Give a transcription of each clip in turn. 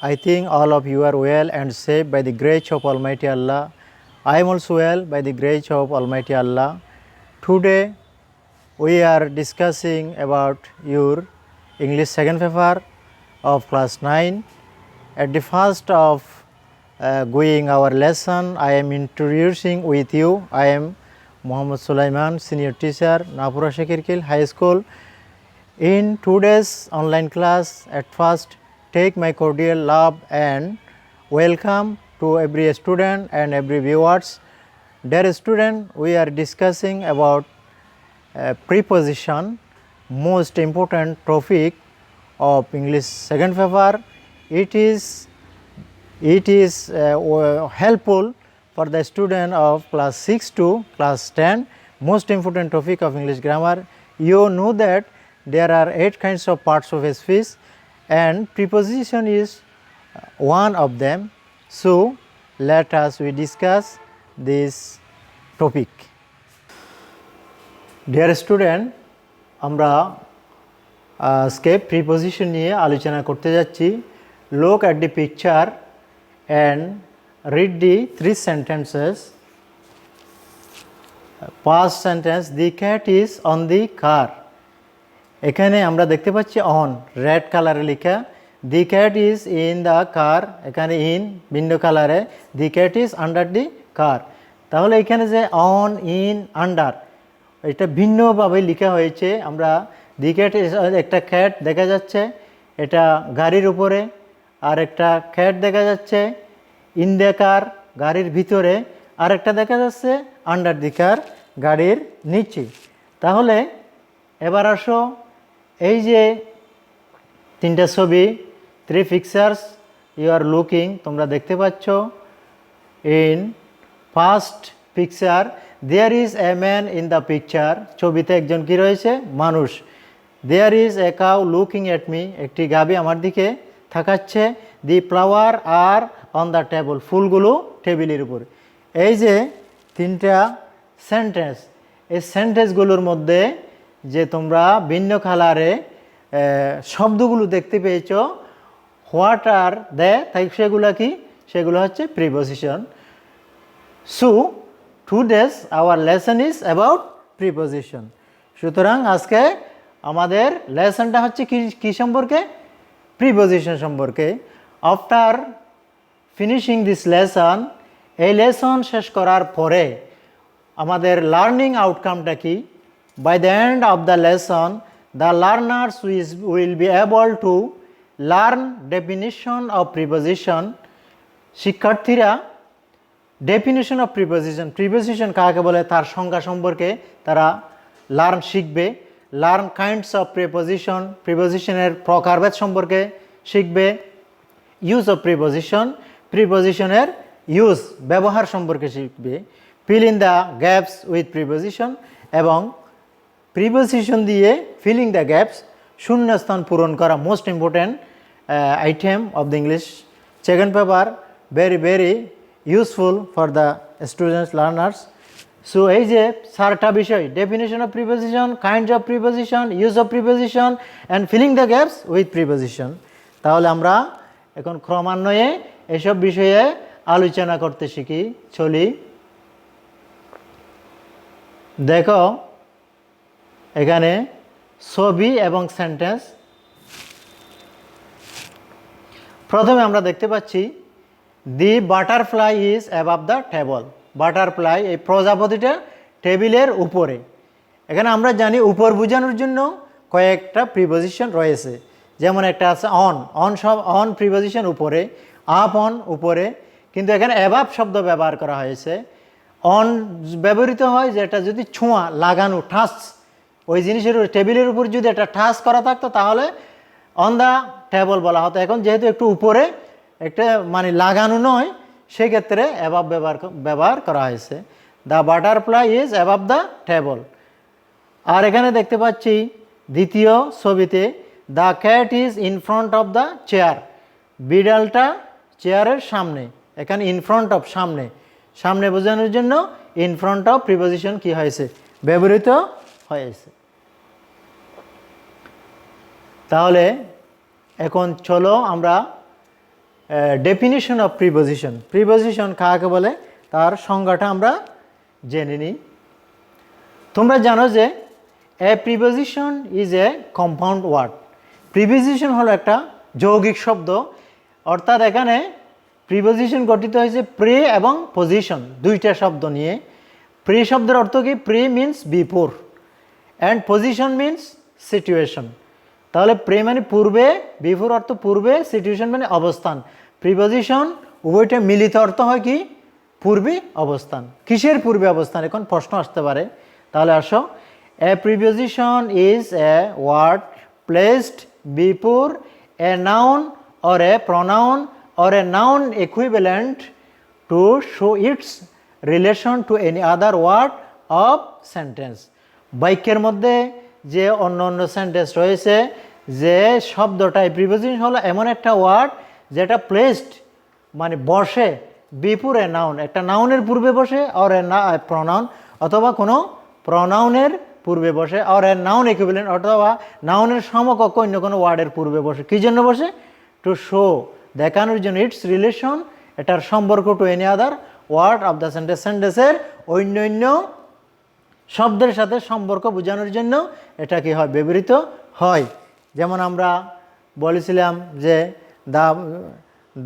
I think all of you are well and safe by the grace of Almighty Allah. I am also well by the grace of Almighty Allah. Today we are discussing about your English second paper of class 9. At the first of going our lesson, I am introducing with you. I am Muhammad Sulaiman, senior teacher, Napura Shakirkil High School. In today's online class, at first take my cordial love and welcome to every student and every viewers. Dear student, we are discussing about preposition, most important topic of English second paper. It is helpful for the student of class 6 to class 10. Most important topic of English grammar. You know that there are 8 kinds of parts of a speech and preposition is one of them. So let us we discuss this topic. Dear student, আমরা আজকে preposition নিয়ে আলোচনা করতে যাচ্ছি. Look at the picture and read the 3 sentences. Past sentence, the cat is on the car. এখানে আমরা দেখতে পাচ্ছি অন রেড কালারে লেখা, the cat is in the car, এখানে ইন ভিন্ন কালারে, the cat is under the car. তাহলে এখানে যে অন ইন আন্ডার এটা ভিন্নভাবে লেখা হয়েছে। আমরা দি ক্যাট ইজ একটা ক্যাট দেখা যাচ্ছে এটা গাড়ির উপরে, আর একটা ক্যাট দেখা যাচ্ছে ইন দ্য কার গাড়ির ভিতরে, আর একটা দেখা যাচ্ছে আন্ডার দি কার গাড়ির নিচে। তাহলে এবার আসো এই যে 3টা ছবি 3 পিকচার্স ইউ আর লুকিং, তোমরা দেখতে পাচ্ছ। In first picture there is a man in the picture, ছবিতে একজন কি রয়েছে মানুষ। There is a cow looking at me, একটি গাভী আমার দিকে তাকাচ্ছে। The flower are on the table, ফুলগুলো টেবিলের উপর। এই যে 3টা সেন্টেন্স, এই সেন্টেন্সগুলোর মধ্যে যে তোমরা ভিন্ন কালারে শব্দগুলো দেখতে পেয়েছ, হোয়াট আর দে, তাই সেগুলো কি, সেগুলো হচ্ছে preposition. So today's hour lesson is about preposition. সুতরাং আজকে আমাদের লেসনটা হচ্ছে কি সম্পর্কে, প্রিপোজিশন সম্পর্কে। আফটার ফিনিশিং দিস লেসন, এই লেসন শেষ করার পরে আমাদের লার্নিং আউটকামটা কি? By the end of the lesson, the learners will be able to learn definition of preposition. শিক্ষার্থীরা ডেফিনিশন অফ প্রিপোজিশন, প্রিপোজিশন কাকে বলে তার সংজ্ঞা সম্পর্কে তারা লার্ন শিখবে। লার্ন কাইন্ডস অফ প্রিপোজিশন, প্রিপোজিশনের প্রকারভেদ সম্পর্কে শিখবে। ইউজ অফ প্রিপোজিশন, প্রিপোজিশনের ইউজ ব্যবহার সম্পর্কে শিখবে। Fill in the gaps with preposition, এবং প্রিপোজিশন দিয়ে ফিলিং দ্য গ্যাপস, শূন্যস্থান পূরণ করা most important item of the English second paper, very very useful for the students learners. So এই যে 4টা বিষয়, definition of preposition, kinds of preposition, use of preposition and filling the gaps with preposition. তাহলে আমরা এখন ক্রমান্বয়ে এসব বিষয়ে আলোচনা করতে শিখি চলি। দেখো এখানে ছবি এবং সেন্টেন্স। প্রথমে আমরা দেখতে পাচ্ছি the butterfly is above the table. Butterfly, এই প্রজাপতিটা টেবিলের উপরে। এখানে আমরা জানি উপর বোঝানোর জন্য কয়েকটা প্রিপোজিশন রয়েছে, যেমন একটা আছে অন, অন প্রিপোজিশন উপরে, আপ অন উপরে, কিন্তু এখানে অ্যাবাভ শব্দ ব্যবহার করা হয়েছে। অন ব্যবহৃত হয় যেটা যদি ছোঁয়া লাগানো, টাচ, ওই জিনিসের টেবিলের উপর যদি একটা টাচ করা থাকতো তাহলে অন দ্য টেবল বলা হতো। এখন যেহেতু একটু উপরে, একটা মানে লাগানো নয়, সেক্ষেত্রে অ্যাবাভ ব্যবহার করা হয়েছে। The butterfly is above the table. আর এখানে দেখতে পাচ্ছি দ্বিতীয় ছবিতে the cat is in front of the chair, বিড়ালটা চেয়ারের সামনে। এখানে ইন ফ্রন্ট অফ, সামনে, সামনে বোঝানোর জন্য ইন ফ্রন্ট অফ প্রিপোজিশন কি হয়েছে, ব্যবহৃত হয়েছে। তাহলে এখন চলো আমরা ডেফিনিশন অফ প্রিপোজিশন। প্রিপোজিশন কাকে বলে তার সংজ্ঞাটা আমরা জেনে নিই। তোমরা জানো যে a preposition is a compound word. Preposition হলো একটা যৌগিক শব্দ, অর্থাৎ এখানে প্রিপোজিশন গঠিত হয়েছে প্রি এবং পজিশন দুইটা শব্দ নিয়ে। প্রি শব্দের অর্থ কি? Pre means before and position means situation. তাহলে প্রি মানে পূর্বে, বিফোর অর্থ পূর্বে, সিচুয়েশন মানে অবস্থান। প্রিপোজিশন উভয়টা মিলিত অর্থ হয় কি? পূর্বে অবস্থান। কিসের পূর্বে অবস্থান? এখন প্রশ্ন আসতে পারে। তাহলে আসো, a preposition is a word placed before a noun or a pronoun or a noun equivalent to show its relation to any other word of sentence. বাক্যের মধ্যে যে অন্য অন্য সেন্টেন্স রয়েছে, যে শব্দটাই প্রিপোজিশন হলো এমন একটা ওয়ার্ড যেটা প্লেসড মানে বসে, বিফোর এ নাউন একটা নাউনের পূর্বে বসে, আর এ প্রনাউন অথবা কোনো প্রনাউনের পূর্বে বসে, আর এ নাউন ইকুইভ্যালেন্ট অথবা নাউনের সমকক্ষ অন্য কোনো ওয়ার্ডের পূর্বে বসে। কী জন্য বসে? টু শো দেখানোর জন্য, ইটস রিলেশন এটার সম্পর্ক, to any other word of the sentence সেন্টেন্সের অন্য অন্য শব্দের সাথে সম্পর্ক বোঝানোর জন্য এটা কি হয়? ব্যবহৃত হয়। যেমন আমরা বলেছিলাম যে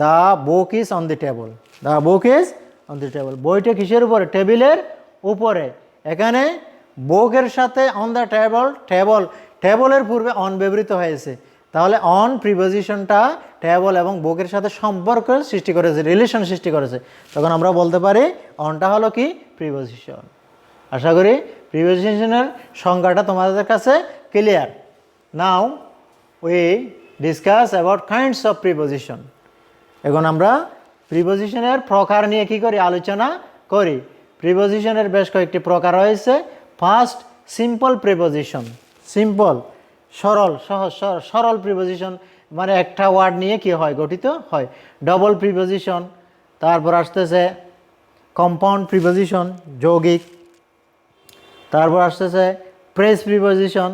the book is on the table, the book is on the table. বইটা কিসের উপরে? টেবিলের উপরে। এখানে বুকের সাথে অন দ্য টেবল, টেবলের পূর্বে অন ব্যবহৃত হয়েছে। তাহলে অন প্রিপোজিশনটা টেবল এবং বুকের সাথে সম্পর্ক সৃষ্টি করেছে, রিলেশন সৃষ্টি করেছে। তখন আমরা বলতে পারি অনটা হলো কি? প্রিপোজিশন। আশা করি প্রিপোজিশনের সংজ্ঞাটা তোমাদের কাছে clear. Now we discuss about kinds of preposition. এখন আমরা প্রিপোজিশনের প্রকার নিয়ে কি করি? আলোচনা করি। প্রিপোজিশনের বেশ কয়েকটি প্রকার রয়েছে। First, simple preposition. সিম্পল সরল, সহজ সরল প্রিপোজিশন মানে একটা ওয়ার্ড নিয়ে কি হয়? গঠিত হয়। ডবল প্রিপোজিশন, তারপর আসতেছে কম্পাউন্ড প্রিপোজিশন যৌগিক, তারপর আসতেছে প্রেস প্রিপোজিশন,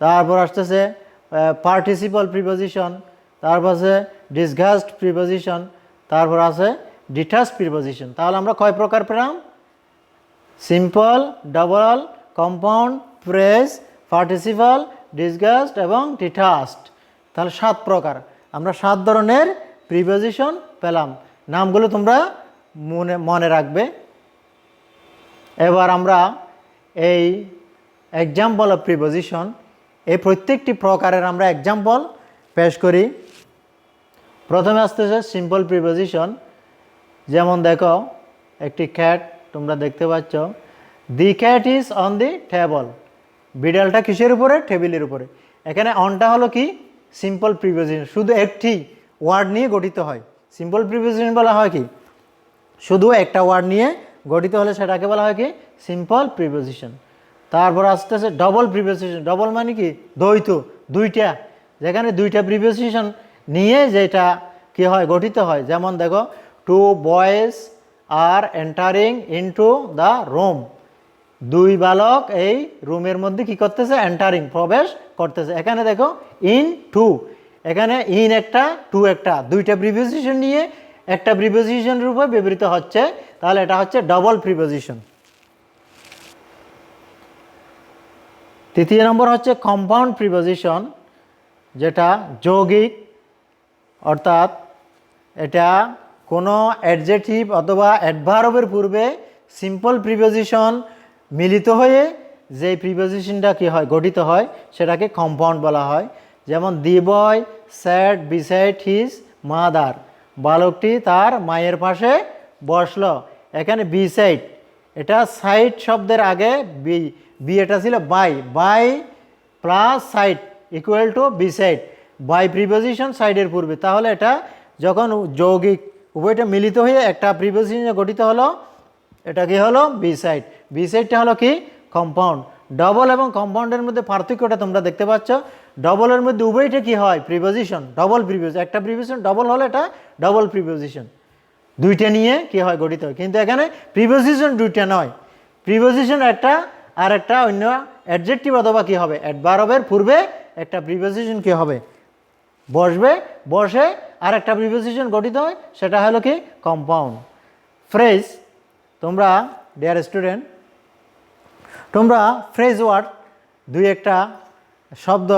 তারপর আসতেছে পার্টিসিপল প্রিপোজিশন, তারপর আছে ডিসগাস্ট প্রিপোজিশন, তারপর আছে ডিটাচ প্রিপোজিশন। তাহলে আমরা কয় প্রকার পেলাম? Simple, double, compound, press, participle, disgust এবং ডিটাচড। তাহলে 7 প্রকার। আমরা 7 ধরনের প্রিপোজিশন পেলাম। নামগুলো তোমরা মনে রাখবে। এবার আমরা এই এক্সাম্পল অফ প্রিপোজিশন, এই প্রত্যেকটি প্রকারের আমরা এক্সাম্পল পেশ করি। প্রথমে আসতেছে সিম্পল প্রিপোজিশন। যেমন দেখো, একটি ক্যাট তোমরা দেখতে পাচ্ছ, দি cat is on the table. বিড়ালটা কিসের উপরে? টেবিলের উপরে। এখানে অনটা হলো কি? সিম্পল প্রিপোজিশন, শুধু একটি ওয়ার্ড নিয়ে গঠিত হয়। সিম্পল প্রিপোজিশন বলা হয় কি? শুধু একটা ওয়ার্ড নিয়ে গঠিত হলে সেটাকে বলা হয় কি? Simple preposition. তারপর আসতেছে ডবল প্রিপোজিশন। ডবল মানে কি? দ্বৈত, দুইটা, যেখানে দুইটা প্রিপোজিশন নিয়ে যেটা কি হয়? গঠিত হয়। যেমন দেখো, two boys are entering into the room. 2 বালক এই রুমের মধ্যে কি করতেছে? এন্টারিং, প্রবেশ করতেছে। এখানে দেখো ইন টু, এখানে ইন একটা, টু একটা, দুইটা প্রিপোজিশন নিয়ে একটা প্রিপোজিশন রূপে ব্যবহৃত হচ্ছে। তাহলে এটা হচ্ছে ডবল প্রিপোজিশন। তৃতীয় নম্বর হচ্ছে কম্পাউন্ড প্রিপোজিশন, যেটা যৌগিক, অর্থাৎ এটা কোনো অ্যাডজেক্টিভ অথবা অ্যাডভার্বের পূর্বে সিম্পল প্রিপোজিশন মিলিত হয়ে যে প্রিপোজিশনটা কি হয়? গঠিত হয়, সেটাকে কম্পাউন্ড বলা হয়। যেমন দি বয় স্যাট বিসাইড হিজ মাদার। বালকটি তার মায়ের পাশে বসলো। এখানে বিসাইড, এটা সাইড শব্দের আগে বি এটা ছিল by, by plus side equal to beside. By preposition সাইডের পূর্বে। তাহলে এটা যখন যৌগিক উভয়টা মিলিত হয়ে একটা প্রিপোজিশন গঠিত হলো, এটা কি হলো? বিসাইড। বিসাইডটা হলো কি? কম্পাউন্ড। ডবল এবং কম্পাউন্ডের মধ্যে পার্থক্যটা তোমরা দেখতে পাচ্ছ। ডবলের মধ্যে উভয়টা কি হয়? Preposition, double preposition. একটা প্রিপোজিশন ডবল হলে এটা ডবল প্রিপোজিশন, দুইটা নিয়ে কি হয়? গঠিত হয়। কিন্তু এখানে প্রিপোজিশন দুইটা নয়, প্রিপোজিশন একটা আর একটা অন্য অ্যাডজেক্টিভ অথবা কি হবে? অ্যাডভার্বের পূর্বে একটা প্রিপোজিশন কি হবে? বসবে, বসে আর একটা প্রিপোজিশন গঠিত হয়, সেটা হলো কি কম্পাউন্ড ফ্রেজ। তোমরা ডিয়ার স্টুডেন্ট, তোমরা ফ্রেজ ওয়ার্ড দুই একটা শব্দ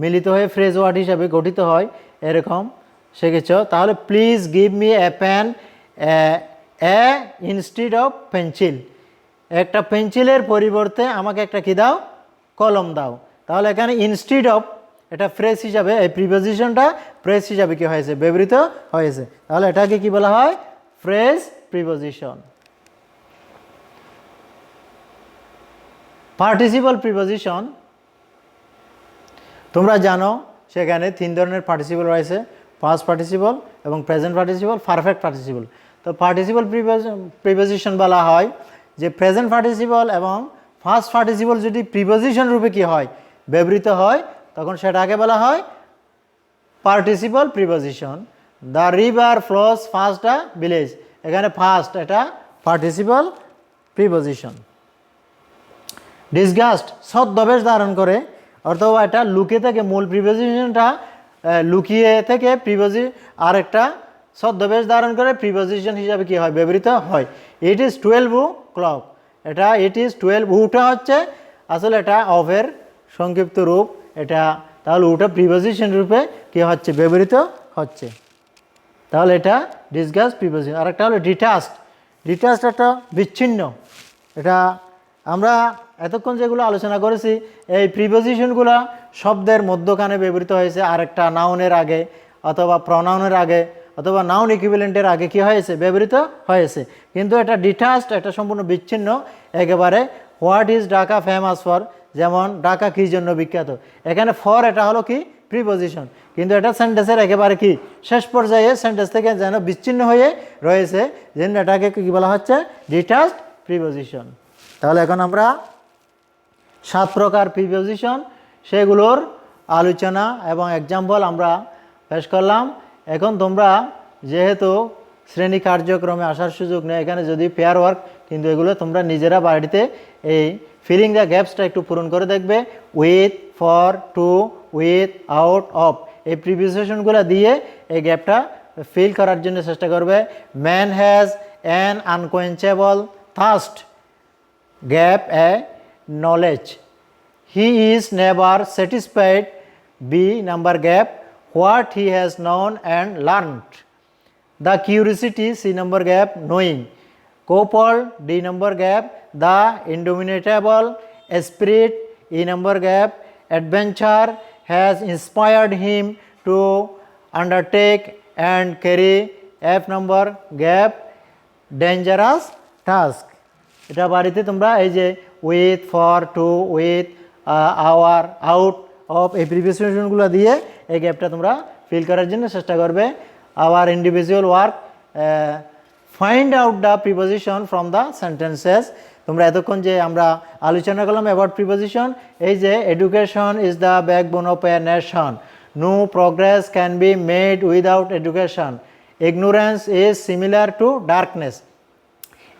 মিলিত হয়ে ফ্রেজ ওয়ার্ড হিসাবে গঠিত হয় এরকম শিখেছ। তাহলে please give me a pen a instead of pencil, একটা পেন্সিলের পরিবর্তে আমাকে একটা কী দাও, কলম দাও। তাহলে এখানে ইনস্টিড অফ এটা ফ্রেজ হিসাবে, এই প্রিপোজিশনটা ফ্রেজ হিসাবে কি হয়েছে, ব্যবহৃত হয়েছে। তাহলে এটাকে কি বলা হয়, ফ্রেজ প্রিপোজিশন। পার্টিসিপল প্রিপোজিশন তোমরা জানো সেখানে তিন ধরনের পার্টিসিপল রয়েছে, পাস্ট পার্টিসিপল এবং প্রেজেন্ট পার্টিসিপল, পারফেক্ট পার্টিসিপল। তো পার্টিসিপল প্রিপোজিশন বলা হয় যে প্রেজেন্ট পার্টিসিপল এবং ফার্স্ট পার্টিসিপল যদি প্রিপোজিশন রূপে কি হয়, ব্যবহৃত হয়, তখন সেটাকে বলা হয় participle preposition. The river flows fast the village, এখানে ফার্স্ট এটা পার্টিসিপল প্রিপোজিশন। ডিসগাস্ট ছদ্মবেশ ধারণ করে, অথবা এটা লুকিয়ে থেকে, মূল প্রিপোজিশনটা লুকিয়ে থেকে আরেকটা ছদ্মবেশ ধারণ করে প্রিপোজিশন হিসাবে কি হয়, ব্যবহৃত হয়। ইট ইজ 12 o'clock, এটা ইট ইজ 12, উটা হচ্ছে আসলে এটা অফের সংক্ষিপ্ত রূপ এটা, তাহলে উটা প্রিপোজিশন রূপে কি হচ্ছে, ব্যবহৃত হচ্ছে। তাহলে এটা ডিসগাস্ট প্রিপোজিশন। আরেকটা হলো ডিটাচড, ডিটাচড একটা বিচ্ছিন্ন। এটা আমরা এতক্ষণ যেগুলো আলোচনা করেছি, এই প্রিপোজিশনগুলো শব্দের মধ্যখানে ব্যবহৃত হয়েছে, আরেকটা নাউনের আগে অথবা প্রনাউনের আগে অথবা নাউন ইকুইভ্যালেন্টের আগে কি হয়েছে, ব্যবহৃত হয়েছে। কিন্তু এটা ডিটাচড, এটা সম্পূর্ণ বিচ্ছিন্ন একেবারে। What is Dhaka famous for, যেমন ঢাকা কী জন্য বিখ্যাত, এখানে ফর এটা হলো কি প্রিপোজিশন, কিন্তু এটা সেন্টেন্সের একেবারে কি শেষ পর্যায়ে সেন্টেন্স থেকে যেন বিচ্ছিন্ন হয়ে রয়েছে, যেন এটাকে কী বলা হচ্ছে, ডিটাচড প্রিপোজিশন। তাহলে এখন আমরা 7 প্রকার প্রিপোজিশন সেগুলোর আলোচনা এবং এক্সাম্পল আমরা পেশ করলাম। এখন তোমরা যেহেতু শ্রেণী কার্যক্রমে আসার সুযোগ নেই, এখানে যদি পেয়ার ওয়ার্ক, কিন্তু এগুলো তোমরা নিজেরা বাড়িতে এই ফিলিং দ্য গ্যাপসটা একটু পূরণ করে দেখবে। With, for, to, with, out, of, এই প্রিপোজিশনগুলো দিয়ে এই গ্যাপটা ফিল করার জন্য চেষ্টা করবে। Man has an unquenchable thirst, gap a knowledge. He is never satisfied, B number gap, what he has known and learnt. The curiosity, C number gap, knowing. Couple, D number gap, the indomitable spirit, E number gap, adventure has inspired him to undertake and carry, F number gap, dangerous task. এটা বাড়িতে তোমরা এই যে with, for, to, with, our, out, of, এই প্রিপোজিশনগুলো দিয়ে এই গ্যাপটা তোমরা ফিল করার জন্য চেষ্টা করবে। Our individual work, find out the preposition from the sentences. তোমরা এতক্ষণ যে আমরা আলোচনা করলাম অ্যাবাউট প্রিপোজিশন, এই যে education is the backbone of a nation, no progress can be made without education, ignorance is similar to darkness.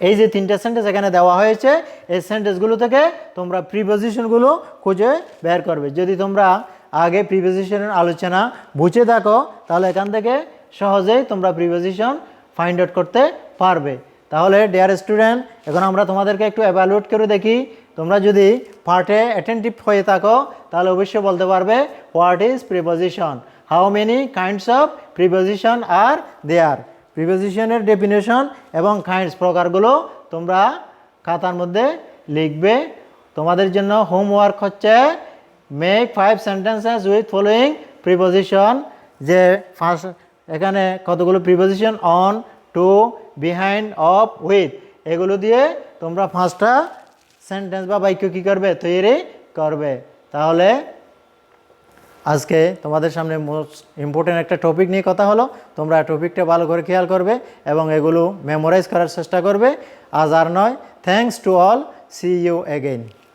এই যে 3টা সেন্টেন্স এখানে দেওয়া হয়েছে, এই সেন্টেন্সগুলো থেকে তোমরা প্রিপোজিশনগুলো খুঁজে বের করবে। যদি তোমরা আগে প্রিপোজিশনের আলোচনা বুঝে থাকো, তাহলে এখান থেকে সহজেই তোমরা প্রিপোজিশন ফাইন্ড আউট করতে পারবে। তাহলে ডিয়ার স্টুডেন্ট, এখন আমরা তোমাদেরকে একটু এভালুয়েট করে দেখি। তোমরা যদি পার্টে অ্যাটেন্টিভ হয়ে থাকো, তাহলে অবশ্যই বলতে পারবে what is preposition, how many kinds of preposition are there. প্রিপোজিশনের ডেফিনেশন এবং কাইন্ডস প্রকারগুলো তোমরা খাতার মধ্যে লিখবে। তোমাদের জন্য হোমওয়ার্ক হচ্ছে make 5 sentences with following preposition, যে ফার্স্ট এখানে কতগুলো preposition, on, to, behind, of, with, এগুলো দিয়ে তোমরা 5টা সেন্টেন্স বা বাক্য কী করবে, তৈরি করবে। তাহলে আজকে তোমাদের সামনে মোস্ট ইম্পর্টেন্ট একটা টপিক নিয়ে কথা হলো, তোমরা টপিকটা ভালো করে খেয়াল করবে এবং এগুলো মেমোরাইজ করার চেষ্টা করবে। আজ আর নয়, thanks to all, see you again.